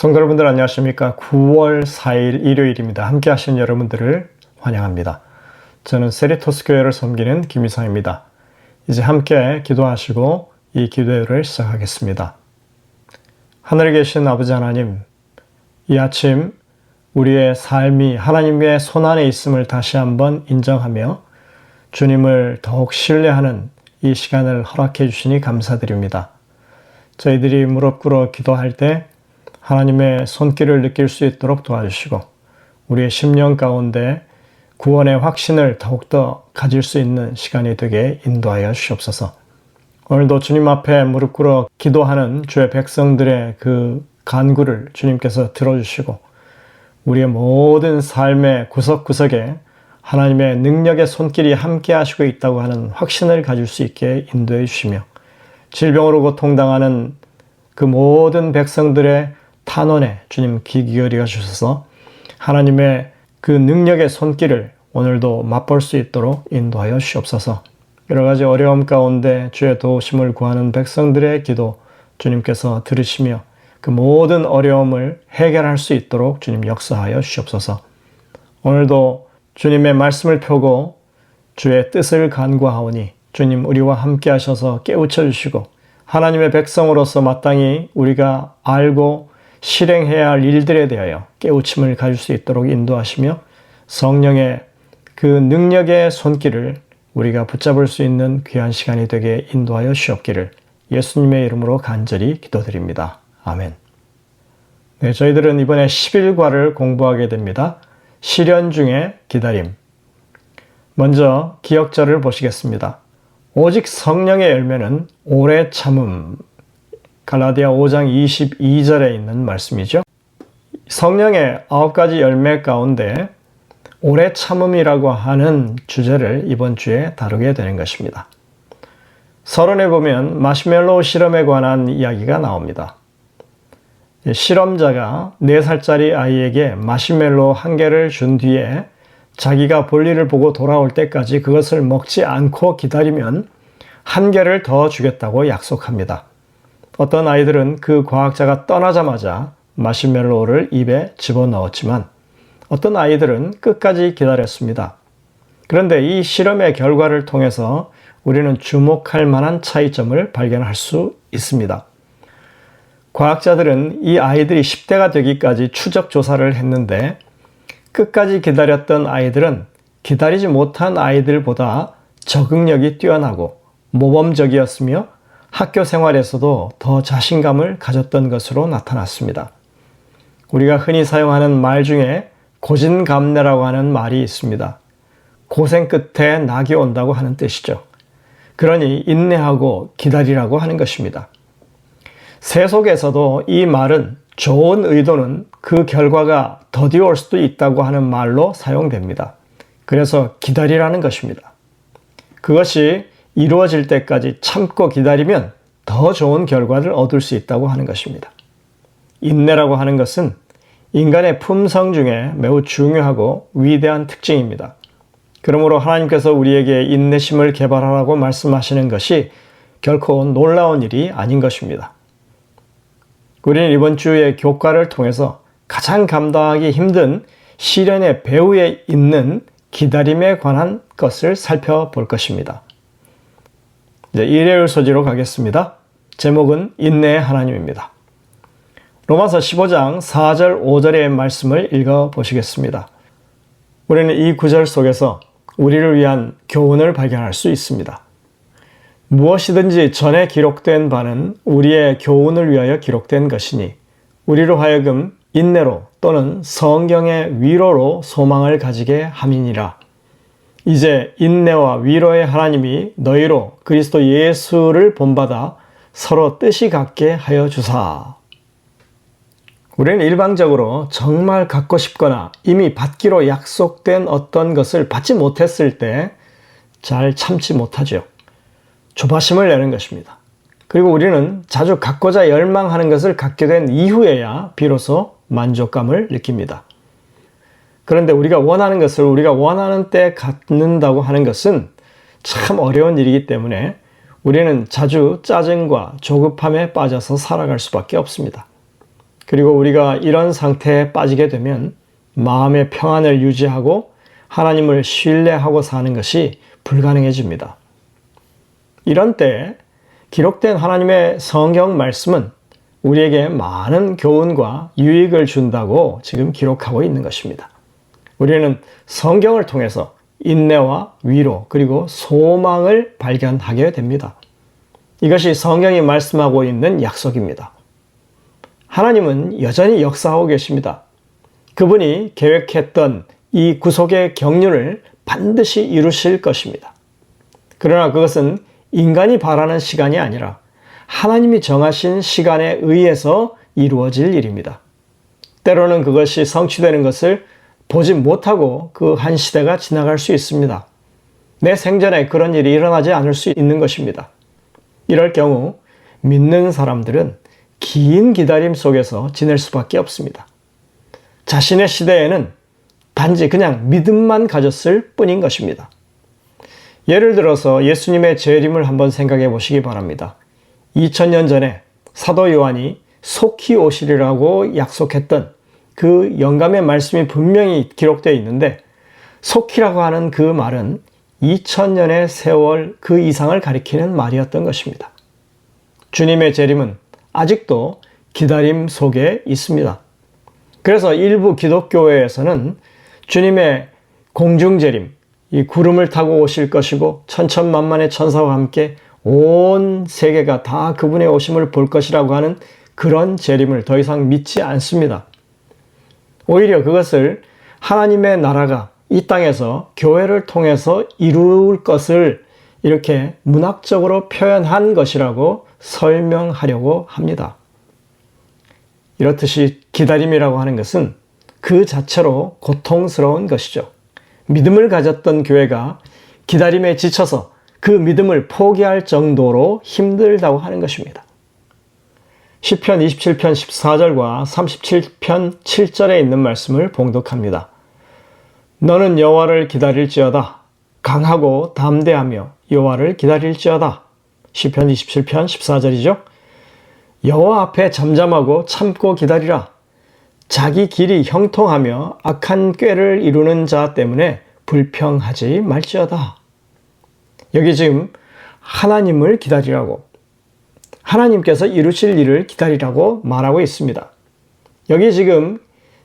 성도 여러분들 안녕하십니까? 9월 4일 일요일입니다. 함께 하신 여러분들을 환영합니다. 저는 세리토스 교회를 섬기는 김희성입니다. 이제 함께 기도하시고 이 기도회를 시작하겠습니다. 하늘에 계신 아버지 하나님, 이 아침 우리의 삶이 하나님의 손안에 있음을 다시 한번 인정하며 주님을 더욱 신뢰하는 이 시간을 허락해 주시니 감사드립니다. 저희들이 무릎 꿇어 기도할 때 하나님의 손길을 느낄 수 있도록 도와주시고 우리의 심령 가운데 구원의 확신을 더욱더 가질 수 있는 시간이 되게 인도하여 주시옵소서. 오늘도 주님 앞에 무릎 꿇어 기도하는 주의 백성들의 그 간구를 주님께서 들어주시고 우리의 모든 삶의 구석구석에 하나님의 능력의 손길이 함께 하시고 있다고 하는 확신을 가질 수 있게 인도해 주시며 질병으로 고통당하는 그 모든 백성들의 탄원에 주님 귀 기울여 주셔서 하나님의 그 능력의 손길을 오늘도 맛볼 수 있도록 인도하여 주시옵소서. 여러 가지 어려움 가운데 주의 도우심을 구하는 백성들의 기도 주님께서 들으시며 그 모든 어려움을 해결할 수 있도록 주님 역사하여 주시옵소서. 오늘도 주님의 말씀을 펴고 주의 뜻을 간구하오니 주님 우리와 함께 하셔서 깨우쳐 주시고 하나님의 백성으로서 마땅히 우리가 알고 실행해야 할 일들에 대하여 깨우침을 가질 수 있도록 인도하시며 성령의 그 능력의 손길을 우리가 붙잡을 수 있는 귀한 시간이 되게 인도하여 주옵기를 예수님의 이름으로 간절히 기도드립니다. 아멘. 네, 저희들은 이번에 11과를 공부하게 됩니다. 시련 중에 기다림. 먼저 기억절을 보시겠습니다. 오직 성령의 열매는 오래 참음. 갈라디아 5장 22절에 있는 말씀이죠. 성령의 9가지 열매 가운데 오래 참음이라고 하는 주제를 이번 주에 다루게 되는 것입니다. 서론에 보면 마시멜로우 실험에 관한 이야기가 나옵니다. 실험자가 4살짜리 아이에게 마시멜로우 1개를 준 뒤에 자기가 볼일을 보고 돌아올 때까지 그것을 먹지 않고 기다리면 1개를 더 주겠다고 약속합니다. 어떤 아이들은 그 과학자가 떠나자마자 마시멜로우를 입에 집어넣었지만 어떤 아이들은 끝까지 기다렸습니다. 그런데 이 실험의 결과를 통해서 우리는 주목할 만한 차이점을 발견할 수 있습니다. 과학자들은 이 아이들이 10대가 되기까지 추적 조사를 했는데 끝까지 기다렸던 아이들은 기다리지 못한 아이들보다 적응력이 뛰어나고 모범적이었으며 학교 생활에서도 더 자신감을 가졌던 것으로 나타났습니다. 우리가 흔히 사용하는 말 중에 고진감래라고 하는 말이 있습니다. 고생 끝에 낙이 온다고 하는 뜻이죠. 그러니 인내하고 기다리라고 하는 것입니다. 세속에서도 이 말은 좋은 의도는 그 결과가 더디올 수도 있다고 하는 말로 사용됩니다. 그래서 기다리라는 것입니다. 그것이 이루어질 때까지 참고 기다리면 더 좋은 결과를 얻을 수 있다고 하는 것입니다. 인내라고 하는 것은 인간의 품성 중에 매우 중요하고 위대한 특징입니다. 그러므로 하나님께서 우리에게 인내심을 개발하라고 말씀하시는 것이 결코 놀라운 일이 아닌 것입니다. 우리는 이번 주의 교과를 통해서 가장 감당하기 힘든 시련의 배후에 있는 기다림에 관한 것을 살펴볼 것입니다. 이제 일요일 소지로 가겠습니다. 제목은 인내의 하나님입니다. 로마서 15장 4절 5절의 말씀을 읽어보시겠습니다. 우리는 이 구절 속에서 우리를 위한 교훈을 발견할 수 있습니다. 무엇이든지 전에 기록된 바는 우리의 교훈을 위하여 기록된 것이니 우리로 하여금 인내로 또는 성경의 위로로 소망을 가지게 함이니라. 이제 인내와 위로의 하나님이 너희로 그리스도 예수를 본받아 서로 뜻이 같게 하여 주사. 우리는 일방적으로 정말 갖고 싶거나 이미 받기로 약속된 어떤 것을 받지 못했을 때 잘 참지 못하죠. 조바심을 내는 것입니다. 그리고 우리는 자주 갖고자 열망하는 것을 갖게 된 이후에야 비로소 만족감을 느낍니다. 그런데 우리가 원하는 것을 우리가 원하는 때 갖는다고 하는 것은 참 어려운 일이기 때문에 우리는 자주 짜증과 조급함에 빠져서 살아갈 수밖에 없습니다. 그리고 우리가 이런 상태에 빠지게 되면 마음의 평안을 유지하고 하나님을 신뢰하고 사는 것이 불가능해집니다. 이런 때 기록된 하나님의 성경 말씀은 우리에게 많은 교훈과 유익을 준다고 지금 기록하고 있는 것입니다. 우리는 성경을 통해서 인내와 위로 그리고 소망을 발견하게 됩니다. 이것이 성경이 말씀하고 있는 약속입니다. 하나님은 여전히 역사하고 계십니다. 그분이 계획했던 이 구속의 경륜을 반드시 이루실 것입니다. 그러나 그것은 인간이 바라는 시간이 아니라 하나님이 정하신 시간에 의해서 이루어질 일입니다. 때로는 그것이 성취되는 것을 보지 못하고 그 한 시대가 지나갈 수 있습니다. 내 생전에 그런 일이 일어나지 않을 수 있는 것입니다. 이럴 경우 믿는 사람들은 긴 기다림 속에서 지낼 수밖에 없습니다. 자신의 시대에는 단지 그냥 믿음만 가졌을 뿐인 것입니다. 예를 들어서 예수님의 재림을 한번 생각해 보시기 바랍니다. 2000년 전에 사도 요한이 속히 오시리라고 약속했던 그 영감의 말씀이 분명히 기록되어 있는데, 속히라고 하는 그 말은 2000년의 세월 그 이상을 가리키는 말이었던 것입니다. 주님의 재림은 아직도 기다림 속에 있습니다. 그래서 일부 기독교회에서는 주님의 공중재림, 이 구름을 타고 오실 것이고 천천만만의 천사와 함께 온 세계가 다 그분의 오심을 볼 것이라고 하는 그런 재림을 더 이상 믿지 않습니다. 오히려 그것을 하나님의 나라가 이 땅에서 교회를 통해서 이룰 것을 이렇게 문학적으로 표현한 것이라고 설명하려고 합니다. 이렇듯이 기다림이라고 하는 것은 그 자체로 고통스러운 것이죠. 믿음을 가졌던 교회가 기다림에 지쳐서 그 믿음을 포기할 정도로 힘들다고 하는 것입니다. 시편 27편 14절과 37편 7절에 있는 말씀을 봉독합니다. 너는 여호와를 기다릴지어다. 강하고 담대하며 여호와를 기다릴지어다. 시편 27편 14절이죠. 여호와 앞에 잠잠하고 참고 기다리라. 자기 길이 형통하며 악한 꾀를 이루는 자 때문에 불평하지 말지어다. 여기 지금 하나님을 기다리라고, 하나님께서 이루실 일을 기다리라고 말하고 있습니다. 여기 지금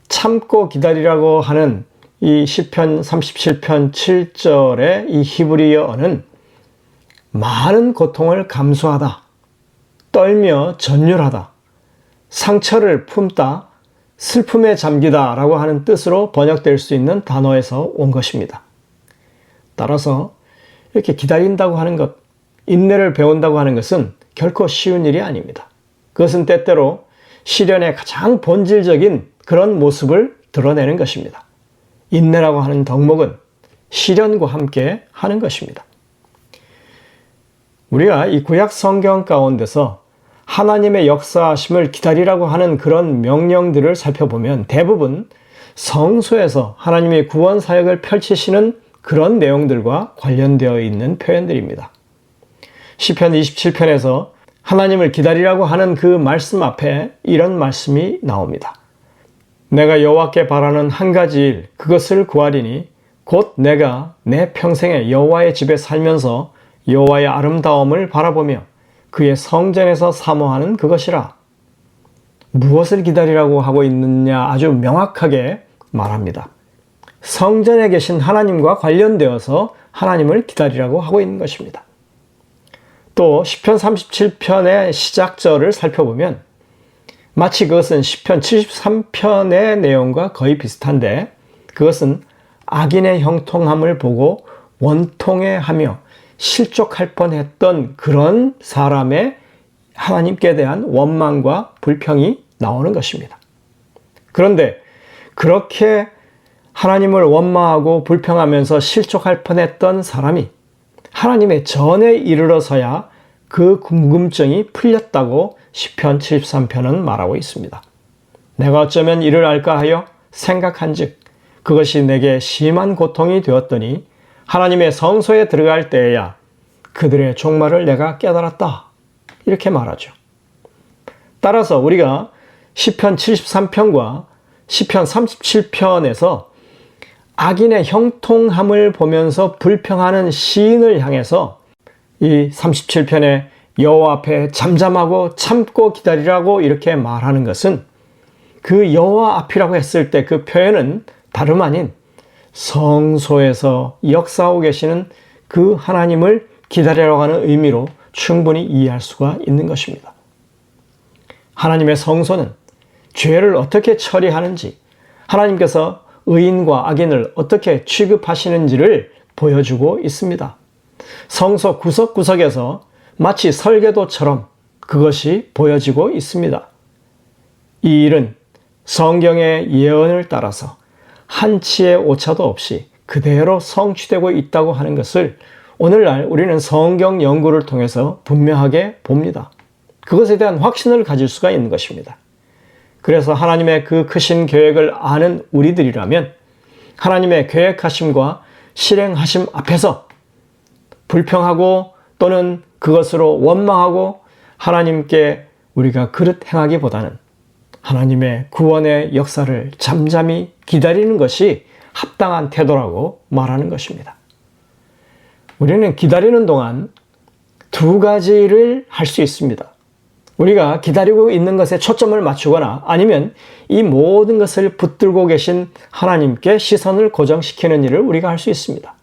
참고 기다리라고 하는 이 시편 37편 7절의 이 히브리어는 많은 고통을 감수하다, 떨며 전율하다, 상처를 품다, 슬픔에 잠기다 라고 하는 뜻으로 번역될 수 있는 단어에서 온 것입니다. 따라서 이렇게 기다린다고 하는 것, 인내를 배운다고 하는 것은 결코 쉬운 일이 아닙니다. 그것은 때때로 시련의 가장 본질적인 그런 모습을 드러내는 것입니다. 인내라고 하는 덕목은 시련과 함께 하는 것입니다. 우리가 이 구약 성경 가운데서 하나님의 역사하심을 기다리라고 하는 그런 명령들을 살펴보면 대부분 성소에서 하나님의 구원 사역을 펼치시는 그런 내용들과 관련되어 있는 표현들입니다. 시편 27편에서 하나님을 기다리라고 하는 그 말씀 앞에 이런 말씀이 나옵니다. 내가 여호와께 바라는 한 가지 일, 그것을 구하리니 곧 내가 내 평생에 여호와의 집에 살면서 여호와의 아름다움을 바라보며 그의 성전에서 사모하는 그것이라. 무엇을 기다리라고 하고 있느냐 아주 명확하게 말합니다. 성전에 계신 하나님과 관련되어서 하나님을 기다리라고 하고 있는 것입니다. 또 시편 37편의 시작절을 살펴보면 마치 그것은 시편 73편의 내용과 거의 비슷한데, 그것은 악인의 형통함을 보고 원통해하며 실족할 뻔했던 그런 사람의 하나님께 대한 원망과 불평이 나오는 것입니다. 그런데 그렇게 하나님을 원망하고 불평하면서 실족할 뻔했던 사람이 하나님의 전에 이르러서야 그 궁금증이 풀렸다고 시편 73편은 말하고 있습니다. 내가 어쩌면 이를 알까 하여 생각한즉 그것이 내게 심한 고통이 되었더니 하나님의 성소에 들어갈 때에야 그들의 종말을 내가 깨달았다. 이렇게 말하죠. 따라서 우리가 시편 73편과 시편 37편에서 악인의 형통함을 보면서 불평하는 시인을 향해서 이 37편에 여호와 앞에 잠잠하고 참고 기다리라고 이렇게 말하는 것은 그 여호와 앞이라고 했을 때 그 표현은 다름 아닌 성소에서 역사하고 계시는 그 하나님을 기다리라고 하는 의미로 충분히 이해할 수가 있는 것입니다. 하나님의 성소는 죄를 어떻게 처리하는지, 하나님께서 의인과 악인을 어떻게 취급하시는지를 보여주고 있습니다. 성소 구석구석에서 마치 설계도처럼 그것이 보여지고 있습니다. 이 일은 성경의 예언을 따라서 한치의 오차도 없이 그대로 성취되고 있다고 하는 것을 오늘날 우리는 성경 연구를 통해서 분명하게 봅니다. 그것에 대한 확신을 가질 수가 있는 것입니다. 그래서 하나님의 그 크신 계획을 아는 우리들이라면 하나님의 계획하심과 실행하심 앞에서 불평하고 또는 그것으로 원망하고 하나님께 우리가 그릇 행하기보다는 하나님의 구원의 역사를 잠잠히 기다리는 것이 합당한 태도라고 말하는 것입니다. 우리는 기다리는 동안 두 가지를 할 수 있습니다. 우리가 기다리고 있는 것에 초점을 맞추거나 아니면 이 모든 것을 붙들고 계신 하나님께 시선을 고정시키는 일을 우리가 할 수 있습니다.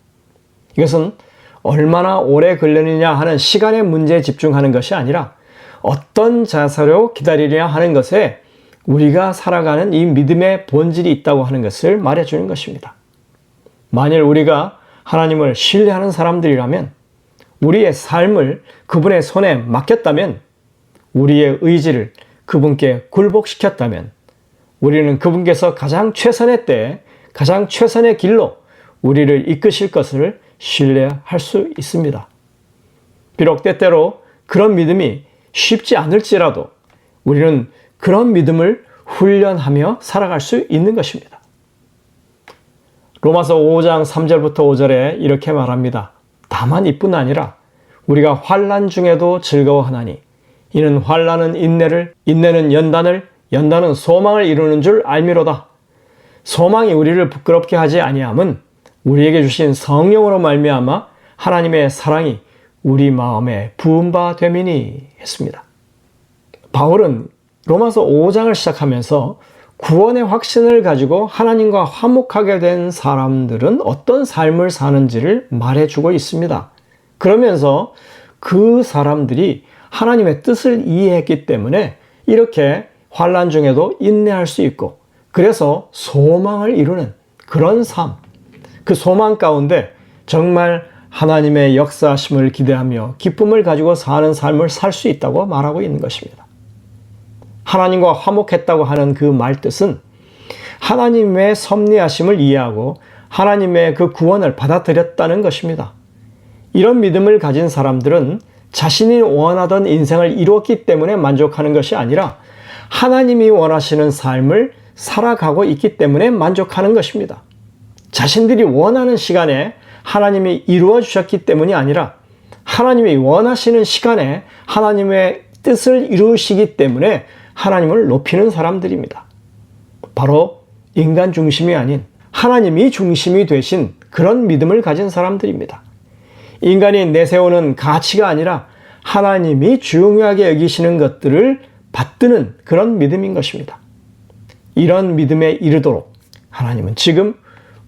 이것은 얼마나 오래 걸리느냐 하는 시간의 문제에 집중하는 것이 아니라 어떤 자세로 기다리느냐 하는 것에 우리가 살아가는 이 믿음의 본질이 있다고 하는 것을 말해주는 것입니다. 만일 우리가 하나님을 신뢰하는 사람들이라면 우리의 삶을 그분의 손에 맡겼다면 우리의 의지를 그분께 굴복시켰다면 우리는 그분께서 가장 최선의 때에 가장 최선의 길로 우리를 이끄실 것을 신뢰할 수 있습니다. 비록 때때로 그런 믿음이 쉽지 않을지라도 우리는 그런 믿음을 훈련하며 살아갈 수 있는 것입니다. 로마서 5장 3절부터 5절에 이렇게 말합니다. 다만 이뿐 아니라 우리가 환난 중에도 즐거워하나니 이는 환난은 인내를, 인내는 연단을, 연단은 소망을 이루는 줄 알미로다. 소망이 우리를 부끄럽게 하지 아니함은 우리에게 주신 성령으로 말미암아 하나님의 사랑이 우리 마음에 부은 바 됨이니 했습니다. 바울은 로마서 5장을 시작하면서 구원의 확신을 가지고 하나님과 화목하게 된 사람들은 어떤 삶을 사는지를 말해주고 있습니다. 그러면서 그 사람들이 하나님의 뜻을 이해했기 때문에 이렇게 환난 중에도 인내할 수 있고 그래서 소망을 이루는 그런 삶, 그 소망 가운데 정말 하나님의 역사하심을 기대하며 기쁨을 가지고 사는 삶을 살 수 있다고 말하고 있는 것입니다. 하나님과 화목했다고 하는 그 말뜻은 하나님의 섭리하심을 이해하고 하나님의 그 구원을 받아들였다는 것입니다. 이런 믿음을 가진 사람들은 자신이 원하던 인생을 이루었기 때문에 만족하는 것이 아니라 하나님이 원하시는 삶을 살아가고 있기 때문에 만족하는 것입니다. 자신들이 원하는 시간에 하나님이 이루어 주셨기 때문이 아니라 하나님이 원하시는 시간에 하나님의 뜻을 이루시기 때문에 하나님을 높이는 사람들입니다. 바로 인간 중심이 아닌 하나님이 중심이 되신 그런 믿음을 가진 사람들입니다. 인간이 내세우는 가치가 아니라 하나님이 중요하게 여기시는 것들을 받드는 그런 믿음인 것입니다. 이런 믿음에 이르도록 하나님은 지금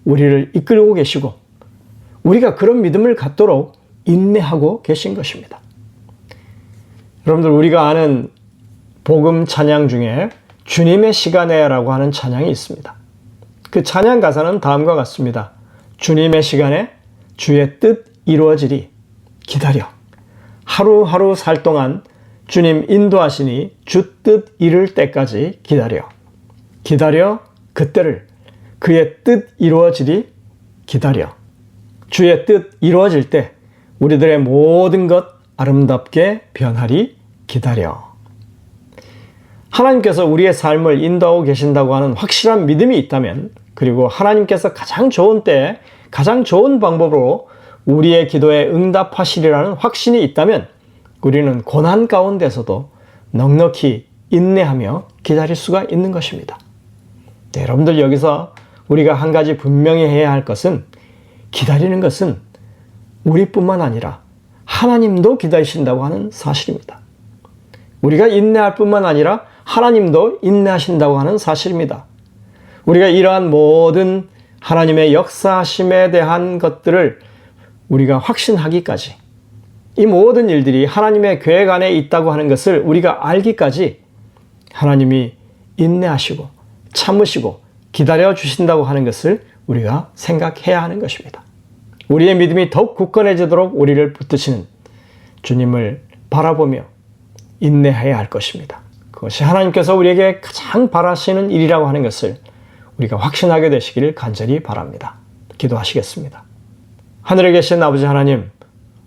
우리를 이끌고 계시고 우리가 그런 믿음을 갖도록 인내하고 계신 것입니다. 여러분들 우리가 아는 복음 찬양 중에 주님의 시간에라고 하는 찬양이 있습니다. 그 찬양 가사는 다음과 같습니다. 주님의 시간에 주의 뜻 이루어지리 기다려 하루하루 살 동안 주님 인도하시니 주 뜻 이룰 때까지 기다려 기다려 그때를 그의 뜻 이루어지리 기다려 주의 뜻 이루어질 때 우리들의 모든 것 아름답게 변하리 기다려. 하나님께서 우리의 삶을 인도하고 계신다고 하는 확실한 믿음이 있다면 그리고 하나님께서 가장 좋은 때에 가장 좋은 방법으로 우리의 기도에 응답하시리라는 확신이 있다면 우리는 고난 가운데서도 넉넉히 인내하며 기다릴 수가 있는 것입니다. 네, 여러분들 여기서 우리가 한 가지 분명히 해야 할 것은 기다리는 것은 우리뿐만 아니라 하나님도 기다리신다고 하는 사실입니다. 우리가 인내할 뿐만 아니라 하나님도 인내하신다고 하는 사실입니다. 우리가 이러한 모든 하나님의 역사하심에 대한 것들을 우리가 확신하기까지, 이 모든 일들이 하나님의 계획 안에 있다고 하는 것을 우리가 알기까지 하나님이 인내하시고 참으시고 기다려 주신다고 하는 것을 우리가 생각해야 하는 것입니다. 우리의 믿음이 더욱 굳건해지도록 우리를 붙드시는 주님을 바라보며 인내해야 할 것입니다. 그것이 하나님께서 우리에게 가장 바라시는 일이라고 하는 것을 우리가 확신하게 되시기를 간절히 바랍니다. 기도하시겠습니다. 하늘에 계신 아버지 하나님,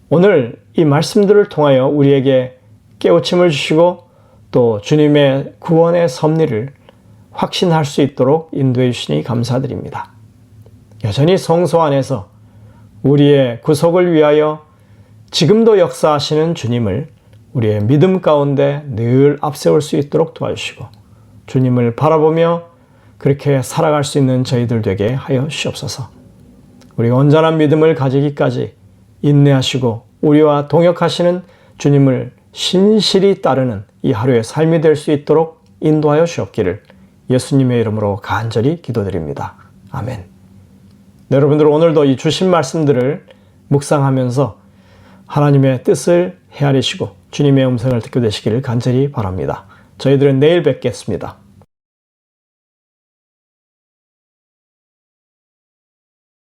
오늘 이 말씀들을 통하여 우리에게 깨우침을 주시고 또 주님의 구원의 섭리를 확신할 수 있도록 인도해 주시니 감사드립니다. 여전히 성소 안에서 우리의 구속을 위하여 지금도 역사하시는 주님을 우리의 믿음 가운데 늘 앞세울 수 있도록 도와주시고 주님을 바라보며 그렇게 살아갈 수 있는 저희들 되게 하여 주시옵소서. 우리가 온전한 믿음을 가지기까지 인내하시고 우리와 동역하시는 주님을 신실히 따르는 이 하루의 삶이 될 수 있도록 인도하여 주옵기를 예수님의 이름으로 간절히 기도드립니다. 아멘. 네, 여러분들 오늘도 이 주신 말씀들을 묵상하면서 하나님의 뜻을 헤아리시고 주님의 음성을 듣게 되시기를 간절히 바랍니다. 저희들은 내일 뵙겠습니다.